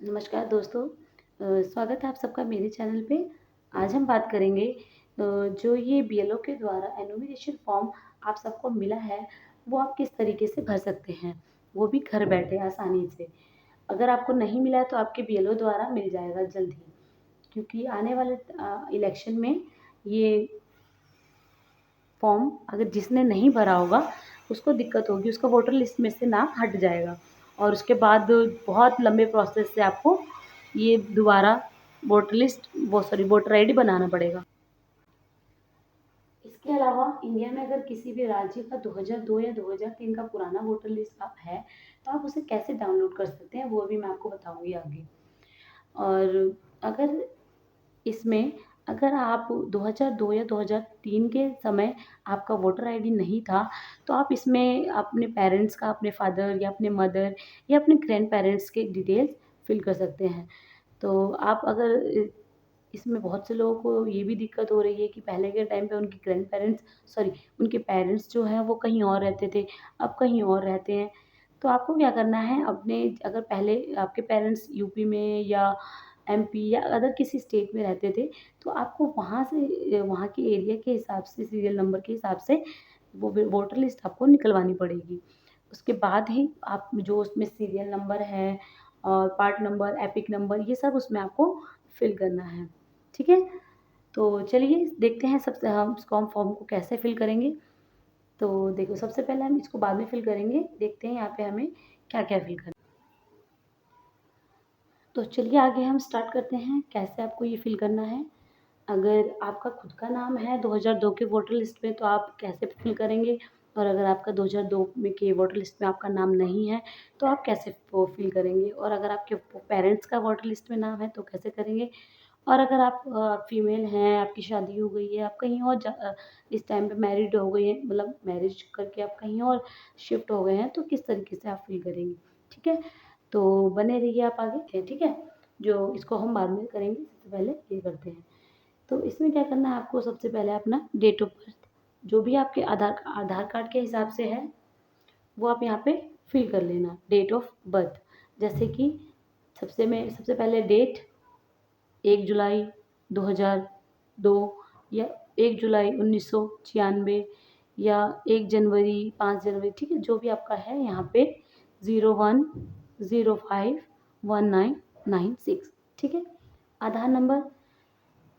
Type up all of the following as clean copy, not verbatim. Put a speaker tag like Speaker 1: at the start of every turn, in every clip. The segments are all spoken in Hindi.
Speaker 1: नमस्कार दोस्तों। स्वागत है आप सबका मेरे चैनल पे। आज हम बात करेंगे जो ये बीएलओ के द्वारा एनुमरेशन फॉर्म आप सबको मिला है, वो आप किस तरीके से भर सकते हैं, वो भी घर बैठे आसानी से। अगर आपको नहीं मिला है तो आपके बीएलओ द्वारा मिल जाएगा जल्द ही, क्योंकि आने वाले इलेक्शन में ये फॉर्म अगर जिसने नहीं भरा होगा उसको दिक्कत होगी, उसका वोटर लिस्ट में से नाम हट जाएगा और उसके बाद बहुत लंबे प्रोसेस से आपको ये दोबारा वोटर आईडी बनाना पड़ेगा। इसके अलावा इंडिया में अगर किसी भी राज्य का 2002 या 2003 का पुराना वोटर लिस्ट है, तो आप उसे कैसे डाउनलोड कर सकते हैं, वो भी मैं आपको बताऊँगी आगे। और अगर इसमें अगर आप 2002 या 2003 के समय आपका वोटर आईडी नहीं था, तो आप इसमें अपने पेरेंट्स का, अपने फादर या अपने मदर या अपने ग्रैंड पेरेंट्स के डिटेल्स फिल कर सकते हैं। तो आप अगर इसमें बहुत से लोगों को ये भी दिक्कत हो रही है कि पहले के टाइम पे उनके ग्रैंड पेरेंट्स सॉरी उनके पेरेंट्स जो हैं वो कहीं और रहते थे, अब कहीं और रहते हैं। तो आपको क्या करना है, अपने अगर पहले आपके पेरेंट्स यूपी में या एमपी या अदर किसी स्टेट में रहते थे, तो आपको वहाँ से वहाँ के एरिया के हिसाब से सीरियल नंबर के हिसाब से वो वोटर लिस्ट आपको निकलवानी पड़ेगी। उसके बाद ही आप जो उसमें सीरियल नंबर है और पार्ट नंबर, एपिक नंबर ये सब उसमें आपको फिल करना है। ठीक है? तो चलिए देखते हैं सबसे हम इस फॉर्म को कैसे फिल करेंगे। तो देखो सबसे पहले हम इसको बाद में फिल करेंगे, देखते हैं यहाँ पे हमें क्या-क्या फिल करना है। तो चलिए आगे हम स्टार्ट करते हैं कैसे आपको ये फिल करना है। अगर आपका खुद का नाम है 2002 के वोटर लिस्ट में तो आप कैसे फिल करेंगे, और अगर आपका 2002 में के वोटर लिस्ट में आपका नाम नहीं है तो आप कैसे वो फिल करेंगे, और अगर आपके पेरेंट्स का वोटर लिस्ट में नाम है तो कैसे करेंगे, और अगर आप फीमेल हैं, आपकी शादी हो गई है, आप कहीं और इस टाइम पे मैरिड हो गई हैं, मतलब मैरिज करके आप कहीं और शिफ्ट हो गए हैं, तो किस तरीके से आप फिल करेंगे। ठीक है? तो बने रहिए आप आगे, ठीक है? जो इसको हम बाद में करेंगे, सबसे पहले ये करते हैं। तो इसमें क्या करना है आपको, सबसे पहले अपना डेट ऑफ बर्थ जो भी आपके आधार कार्ड के हिसाब से है, वो आप यहाँ पे फिल कर लेना। डेट ऑफ बर्थ जैसे कि सबसे पहले डेट 1 जुलाई 2002 या 1 जुलाई 1996 या 1 जनवरी 5 जनवरी, ठीक है? जो भी आपका है यहाँ पे 01051996, ठीक है? आधार नंबर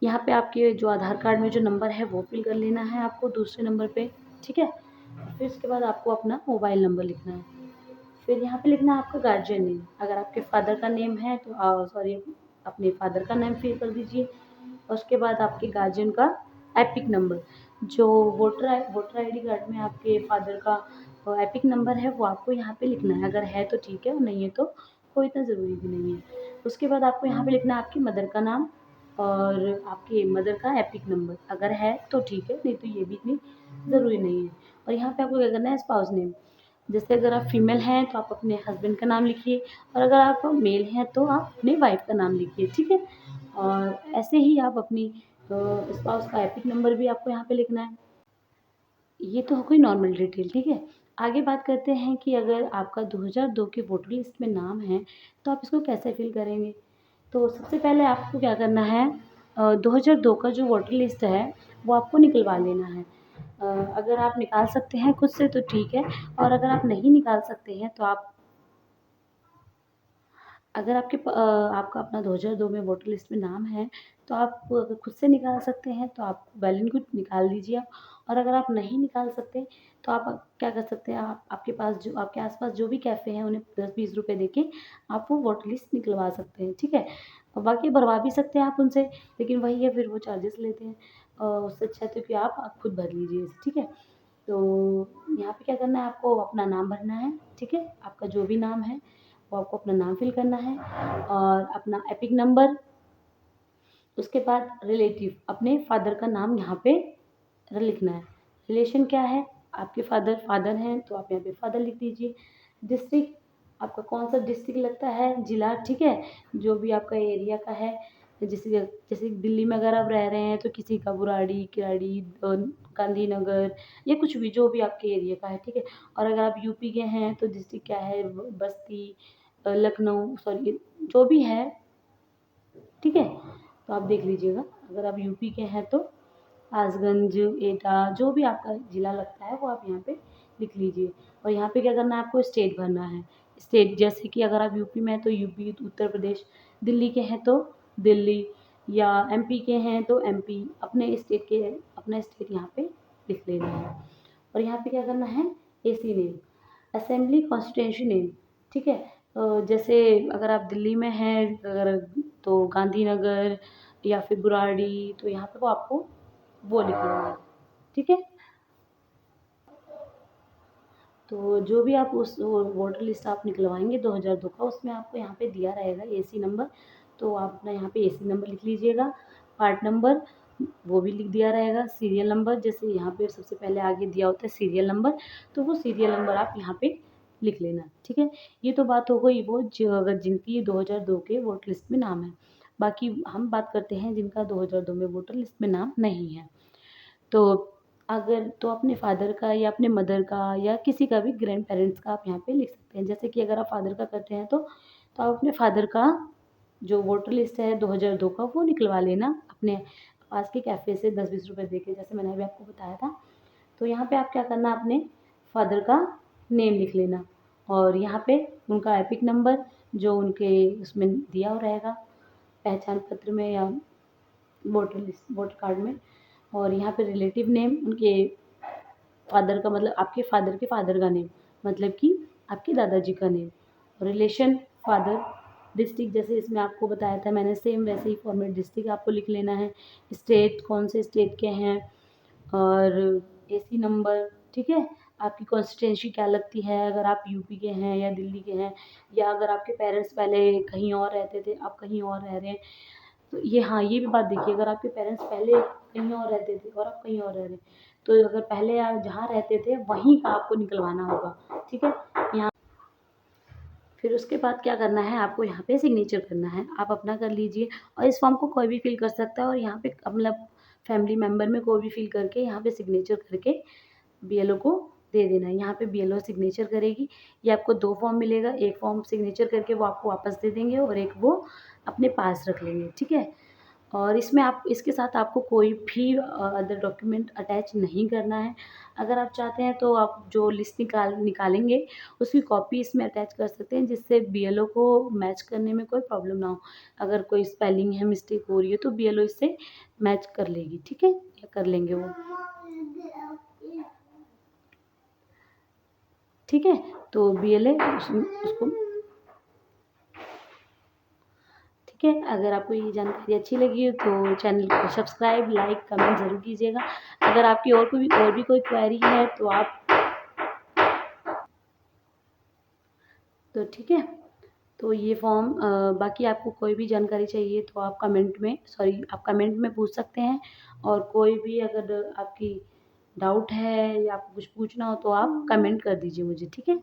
Speaker 1: यहाँ पे आपके जो आधार कार्ड में जो नंबर है वो फिल कर लेना है आपको दूसरे नंबर पे, ठीक है? फिर उसके बाद आपको अपना मोबाइल नंबर लिखना है। फिर यहाँ पे लिखना है आपका गार्जियन नेम। अगर आपके फादर का नेम है तो सॉरी अपने फादर का नेम फिल कर दीजिए। और उसके बाद आपके गार्जियन का एपिक नंबर, जो वोटर आईडी कार्ड में आपके फादर का एपिक नंबर है वो आपको यहाँ पे लिखना है। अगर है तो ठीक है और नहीं है तो कोई इतना ज़रूरी भी नहीं है। उसके बाद आपको यहाँ पे लिखना है आपकी मदर का नाम और आपके मदर का एपिक नंबर। अगर है तो ठीक है, नहीं तो ये भी इतनी ज़रूरी नहीं है। और यहाँ पे आपको क्या करना है, स्पाउस नेम। जैसे अगर आप फीमेल हैं तो आप अपने हस्बैंड का नाम लिखिए, और अगर आप मेल हैं तो आप अपनी वाइफ का नाम लिखिए, ठीक है? और ऐसे ही आप अपनी स्पाउस का एपिक नंबर भी आपको यहाँ पे लिखना है। ये तो हो गई नॉर्मल डिटेल, ठीक है? आगे बात करते हैं कि अगर आपका 2002 के वोटर लिस्ट में नाम है, तो आप इसको कैसे फिल करेंगे? तो सबसे पहले आपको क्या करना है, 2002 का जो वोटर लिस्ट है वो आपको निकलवा लेना है। अगर आप निकाल सकते हैं खुद से तो ठीक है, और अगर आप नहीं निकाल सकते हैं तो आप अगर आपका अपना 2002 में वोटर लिस्ट में नाम है, तो आप अगर खुद से निकाल सकते हैं तो आप वेल एंड गुड, निकाल लीजिए आप। और अगर आप नहीं निकाल सकते तो आप क्या कर सकते हैं, आप आपके आस-पास जो भी कैफ़े हैं उन्हें 10-20 रुपए देके आप वो वोटर लिस्ट निकलवा सकते हैं, ठीक है? और बाकी भरवा भी सकते हैं आप उनसे, लेकिन वही है फिर वो चार्जेस लेते हैं। उससे अच्छा है तो कि आप खुद भर लीजिए इसे, ठीक है? तो यहाँ पे क्या करना है, आपको अपना नाम भरना है, ठीक है? आपका जो भी नाम है वो आपको अपना नाम फिल करना है और अपना एपिक नंबर। उसके बाद रिलेटिव अपने फादर का नाम यहाँ पे लिखना है। रिलेशन क्या है, आपके फादर फादर हैं तो आप यहाँ पे फादर लिख दीजिए। डिस्ट्रिक्ट आपका कौन सा डिस्ट्रिक्ट लगता है, जिला, ठीक है? जो भी आपका एरिया का है, जैसे जैसे दिल्ली में अगर आप रह रहे हैं तो किसी का बुराड़ी, किराड़ी, गांधीनगर या कुछ भी जो भी आपके एरिया का है, ठीक है? और अगर आप यूपी के हैं तो डिस्ट्रिक्ट क्या है, बस्ती, लखनऊ, सॉरी जो भी है, ठीक है। तो आप देख लीजिएगा, अगर आप यूपी के हैं तो कासगंज, एटा, जो भी आपका ज़िला लगता है वो आप यहाँ पे लिख लीजिए। और यहाँ पे क्या करना है, आपको स्टेट भरना है। स्टेट जैसे कि अगर आप यूपी में हैं तो यूपी, उत्तर प्रदेश, दिल्ली के हैं तो दिल्ली, या एमपी के हैं तो एमपी, अपना स्टेट यहाँ पे लिख लेना है। और यहाँ पे क्या करना है, AC name, assembly constituency name, ठीक है। जैसे अगर आप दिल्ली में हैं अगर तो गांधीनगर या फिर बुराड़ी, तो यहाँ पे वो आपको वो लिखना है, ठीक है। तो जो भी आप उस वोटर लिस्ट आप निकलवाएंगे 2002 का, उसमें आपको यहाँ पे दिया रहेगा एसी नंबर, तो आप अपना यहाँ पे एसी नंबर लिख लीजिएगा। पार्ट नंबर वो भी लिख दिया रहेगा। सीरियल नंबर, जैसे यहाँ पे सबसे पहले आगे दिया होता है सीरियल नंबर, तो वो सीरियल नंबर आप यहाँ पे लिख लेना, ठीक है। ये तो बात हो गई वो जो अगर जिनकी 2002 के वोटर लिस्ट में नाम है। बाकी हम बात करते हैं जिनका 2002 में वोटर लिस्ट में नाम नहीं है। तो अगर तो अपने फादर का या अपने मदर का या किसी का भी ग्रैंड पेरेंट्स का आप यहाँ पे लिख सकते हैं। जैसे कि अगर आप फादर का करते हैं तो आप अपने फादर का जो वोटर लिस्ट है 2002 का वो निकलवा लेना अपने पास के कैफ़े से 10-20 रुपए दे के, जैसे मैंने अभी आपको बताया था। तो यहाँ पे आप क्या करना, अपने फादर का नेम लिख लेना और यहाँ पे उनका एपिक नंबर जो उनके उसमें दिया हुआ रहेगा पहचान पत्र में या वोटर कार्ड में। और यहाँ पे रिलेटिव नेम उनके फादर का, मतलब आपके फादर के फादर का नेम, मतलब कि आपके दादाजी का नेम। रिलेशन फादर, डिस्ट्रिक्ट जैसे इसमें आपको बताया था मैंने, सेम वैसे ही फॉर्मेट डिस्ट्रिक्ट आपको लिख लेना है। स्टेट कौन से स्टेट के हैं और एसी नंबर, ठीक है। आपकी कॉन्स्टिट्यूंसी क्या लगती है, अगर आप यूपी के हैं या दिल्ली के हैं, या अगर आपके पेरेंट्स पहले कहीं और रहते थे आप कहीं और रह रहे हैं, तो ये हाँ ये भी बात देखिए, अगर आपके पेरेंट्स पहले कहीं और रहते थे और आप कहीं और रह रहे हैं, तो अगर पहले आप जहाँ रहते थे वहीं का आपको निकलवाना होगा, ठीक है। यहाँ फिर उसके बाद क्या करना है, आपको यहाँ पे सिग्नेचर करना है, आप अपना कर लीजिए। और इस फॉर्म को कोई भी फिल कर सकता है और यहाँ पे मतलब फैमिली मेम्बर में कोई भी फिल करके यहाँ पे सिग्नेचर करके बीएलओ को दे देना है। यहाँ पे बीएलओ सिग्नेचर करेगी। ये आपको 2 फॉर्म मिलेगा, एक फॉर्म सिग्नेचर करके वो आपको वापस दे देंगे और एक वो अपने पास रख लेंगे, ठीक है। और इसमें आप इसके साथ आपको कोई भी अदर डॉक्यूमेंट अटैच नहीं करना है। अगर आप चाहते हैं तो आप जो लिस्ट निकालेंगे उसकी कॉपी इसमें अटैच कर सकते हैं, जिससे बीएलओ को मैच करने में कोई प्रॉब्लम ना हो। अगर कोई स्पेलिंग है मिस्टेक हो रही है तो बीएलओ इससे मैच कर लेगी, ठीक है, या कर लेंगे वो, ठीक है। तो बीएलए उसको, ठीक है। अगर आपको ये जानकारी अच्छी लगी हो तो चैनल को सब्सक्राइब, लाइक, कमेंट ज़रूर कीजिएगा। अगर आपकी और भी कोई क्वेरी है तो आप, तो ठीक है। तो ये फॉर्म बाकी आपको कोई भी जानकारी चाहिए तो आप कमेंट में पूछ सकते हैं। और कोई भी अगर आपकी डाउट है या आपको कुछ पूछना हो तो आप कमेंट कर दीजिए मुझे, ठीक है।